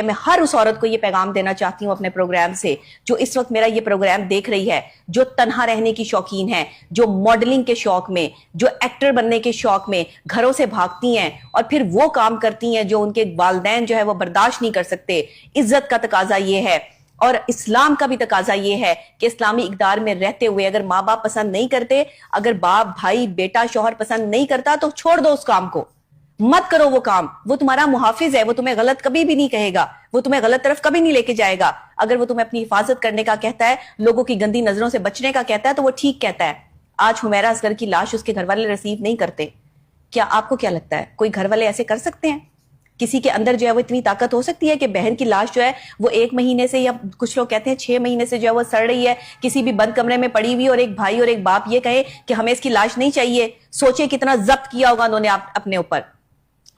میں ہر اس عورت کو یہ پیغام دینا چاہتی ہوں اپنے پروگرام سے جو اس وقت میرا یہ پروگرام دیکھ رہی ہے، جو تنہا رہنے کی شوقین ہے، جو ماڈلنگ کے شوق میں، جو ایکٹر بننے کے شوق میں گھروں سے بھاگتی ہیں اور پھر وہ کام کرتی ہیں جو ان کے والدین جو ہے وہ برداشت نہیں کر سکتے۔ عزت کا تقاضا یہ ہے اور اسلام کا بھی تقاضا یہ ہے کہ اسلامی اقدار میں رہتے ہوئے اگر ماں باپ پسند نہیں کرتے، اگر باپ، بھائی، بیٹا، شوہر پسند نہیں کرتا تو چھوڑ دو اس کام کو، مت کرو وہ کام۔ وہ تمہارا محافظ ہے، وہ تمہیں غلط کبھی بھی نہیں کہے گا، وہ تمہیں غلط طرف کبھی نہیں لے کے جائے گا۔ اگر وہ تمہیں اپنی حفاظت کرنے کا کہتا ہے، لوگوں کی گندی نظروں سے بچنے کا کہتا ہے تو وہ ٹھیک کہتا ہے۔ آج حمیرہ اصغر کی لاش اس کے گھر والے ریسیو نہیں کرتے، کیا آپ کو کیا لگتا ہے کوئی گھر والے ایسے کر سکتے ہیں؟ کسی کے اندر جو ہے وہ اتنی طاقت ہو سکتی ہے کہ بہن کی لاش جو ہے وہ 1 مہینے سے، یا کچھ لوگ کہتے ہیں 6 مہینے سے جو ہے وہ سڑ رہی ہے، کسی بھی بند کمرے میں پڑی ہوئی، اور ایک بھائی اور ایک باپ یہ کہے کہ ہمیں اس کی لاش نہیں چاہیے؟ سوچیں کتنا ضبط کیا ہوگا انہوں نے اپنے اوپر۔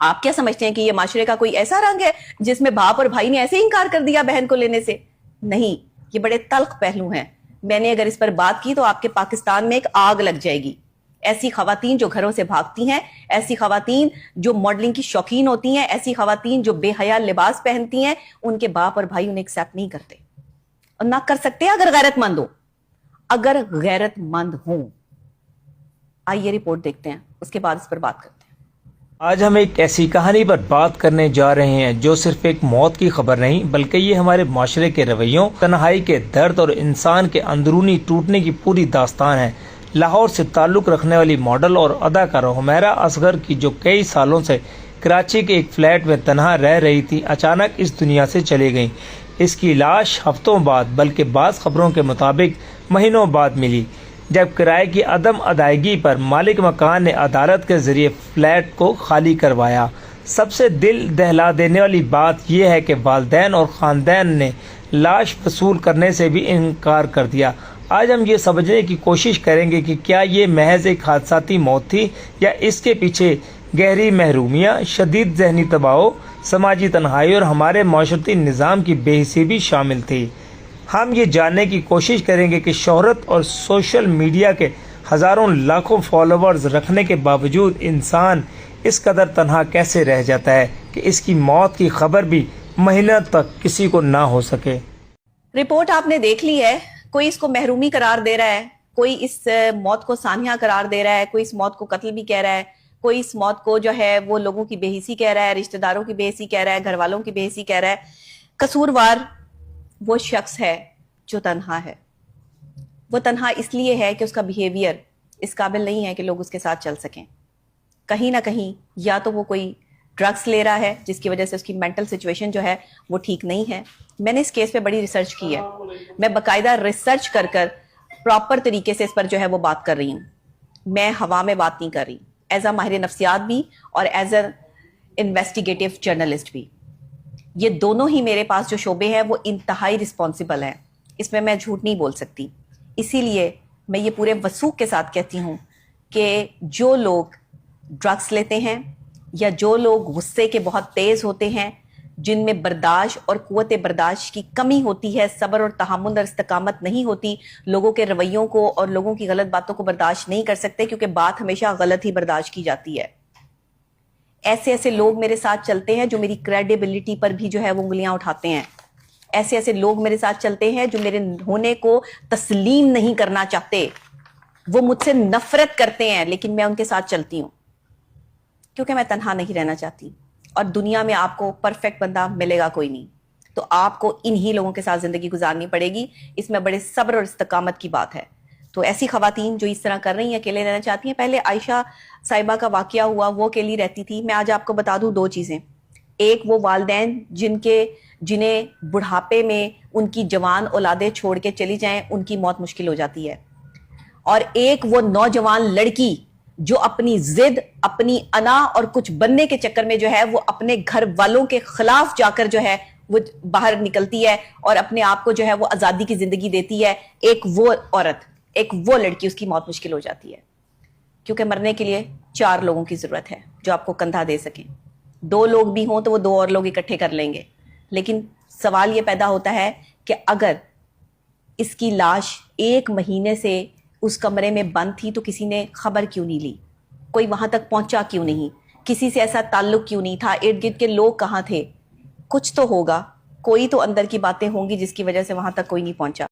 آپ کیا سمجھتے ہیں کہ یہ معاشرے کا کوئی ایسا رنگ ہے جس میں باپ اور بھائی نے ایسے ہی انکار کر دیا بہن کو لینے سے؟ نہیں، یہ بڑے تلخ پہلو ہیں۔ میں نے اگر اس پر بات کی تو آپ کے پاکستان میں ایک آگ لگ جائے گی۔ ایسی خواتین جو گھروں سے بھاگتی ہیں، ایسی خواتین جو ماڈلنگ کی شوقین ہوتی ہیں، ایسی خواتین جو بے حیا لباس پہنتی ہیں، ان کے باپ اور بھائی انہیں ایکسیپٹ نہیں کرتے اور نہ کر سکتے اگر غیرت مند ہو۔ اگر غیرت مند ہوں، آئیے رپورٹ دیکھتے ہیں، اس کے بعد اس پر بات کرتے ہیں۔ آج ہم ایک ایسی کہانی پر بات کرنے جا رہے ہیں جو صرف ایک موت کی خبر نہیں بلکہ یہ ہمارے معاشرے کے رویوں، تنہائی کے درد اور انسان کے اندرونی ٹوٹنے کی پوری داستان ہے۔ لاہور سے تعلق رکھنے والی ماڈل اور اداکارہ حمیرہ اصغر کی جو کئی سالوں سے کراچی کے ایک فلیٹ میں تنہا رہ رہی تھی، اچانک اس دنیا سے چلی گئی۔ اس کی لاش ہفتوں بعد بلکہ بعض خبروں کے مطابق مہینوں بعد ملی، جب کرائے کی عدم ادائیگی پر مالک مکان نے عدالت کے ذریعے فلیٹ کو خالی کروایا۔ سب سے دل دہلا دینے والی بات یہ ہے کہ والدین اور خاندان نے لاش وصول کرنے سے بھی انکار کر دیا۔ آج ہم یہ سمجھنے کی کوشش کریں گے کہ کیا یہ محض ایک حادثاتی موت تھی یا اس کے پیچھے گہری محرومیاں، شدید ذہنی دباؤ، سماجی تنہائی اور ہمارے معاشرتی نظام کی بے حسی بھی شامل تھی۔ ہم یہ جاننے کی کوشش کریں گے کہ شہرت اور سوشل میڈیا کے ہزاروں لاکھوں فالوورز رکھنے کے باوجود انسان اس قدر تنہا کیسے رہ جاتا ہے کہ اس کی موت کی خبر بھی مہینہ تک کسی کو نہ ہو سکے۔ رپورٹ آپ نے دیکھ لی ہے۔ کوئی اس کو محرومی قرار دے رہا ہے، کوئی اس موت کو سانحہ قرار دے رہا ہے، کوئی اس موت کو قتل بھی کہہ رہا ہے، کوئی اس موت کو جو ہے وہ لوگوں کی بے حسی کہہ رہا ہے، رشتہ داروں کی بے حسی کہہ رہا ہے، گھر والوں کی بے حسی کہہ رہا ہے۔ قصوروار وہ شخص ہے جو تنہا ہے۔ وہ تنہا اس لیے ہے کہ اس کا بیہیویئر اس قابل نہیں ہے کہ لوگ اس کے ساتھ چل سکیں۔ کہیں نہ کہیں یا تو وہ کوئی ڈرگس لے رہا ہے جس کی وجہ سے اس کی مینٹل سچویشن جو ہے وہ ٹھیک نہیں ہے۔ میں نے اس کیس پہ بڑی ریسرچ کی ہے، میں باقاعدہ ریسرچ کر پراپر طریقے سے اس پر جو ہے وہ بات کر رہی ہوں۔ میں ہوا میں بات نہیں کر رہی، ایز اے ماہر نفسیات بھی اور ایز اے انویسٹیگیٹو جرنلسٹ بھی۔ یہ دونوں ہی میرے پاس جو شعبے ہیں وہ انتہائی رسپانسبل ہیں، اس میں میں جھوٹ نہیں بول سکتی۔ اسی لیے میں یہ پورے وثوق کے ساتھ کہتی ہوں کہ جو لوگ ڈرگس لیتے ہیں یا جو لوگ غصے کے بہت تیز ہوتے ہیں، جن میں برداشت اور قوت برداشت کی کمی ہوتی ہے، صبر اور تحمل اور استقامت نہیں ہوتی، لوگوں کے رویوں کو اور لوگوں کی غلط باتوں کو برداشت نہیں کر سکتے کیونکہ بات ہمیشہ غلط ہی برداشت کی جاتی ہے۔ ایسے لوگ میرے ساتھ چلتے ہیں جو میری کریڈیبلٹی پر بھی جو ہے وہ انگلیاں اٹھاتے ہیں۔ ایسے لوگ میرے ساتھ چلتے ہیں جو میرے ہونے کو تسلیم نہیں کرنا چاہتے۔ وہ مجھ سے نفرت کرتے ہیں لیکن میں ان کے ساتھ چلتی ہوں کیونکہ میں تنہا نہیں رہنا چاہتی، اور دنیا میں آپ کو پرفیکٹ بندہ ملے گا کوئی نہیں، تو آپ کو انہی لوگوں کے ساتھ زندگی گزارنی پڑے گی۔ اس میں بڑے صبر اور استقامت کی بات ہے۔ تو ایسی خواتین جو اس طرح کر رہی ہیں، اکیلے رہنا چاہتی ہیں، پہلے عائشہ صاحبہ کا واقعہ ہوا، وہ اکیلی رہتی تھی۔ میں آج آپ کو بتا دوں 2 چیزیں۔ ایک وہ والدین جنہیں بڑھاپے میں ان کی جوان اولادیں چھوڑ کے چلی جائیں، ان کی موت مشکل ہو جاتی ہے، اور ایک وہ نوجوان لڑکی جو اپنی ضد، اپنی انا اور کچھ بننے کے چکر میں جو ہے وہ اپنے گھر والوں کے خلاف جا کر جو ہے وہ باہر نکلتی ہے اور اپنے آپ کو جو ہے وہ آزادی کی زندگی دیتی ہے۔ ایک وہ عورت، ایک وہ لڑکی، اس کی موت مشکل ہو جاتی ہے کیونکہ مرنے کے لیے 4 لوگوں کی ضرورت ہے جو آپ کو کندھا دے سکیں۔ 2 لوگ بھی ہوں تو وہ 2 اور لوگ اکٹھے کر لیں گے، لیکن سوال یہ پیدا ہوتا ہے کہ اگر اس کی لاش 1 مہینے سے اس کمرے میں بند تھی تو کسی نے خبر کیوں نہیں لی؟ کوئی وہاں تک پہنچا کیوں نہیں؟ کسی سے ایسا تعلق کیوں نہیں تھا؟ ارد گرد کے لوگ کہاں تھے؟ کچھ تو ہوگا, کوئی تو اندر کی باتیں ہوں گی جس کی وجہ سے وہاں تک کوئی نہیں پہنچا.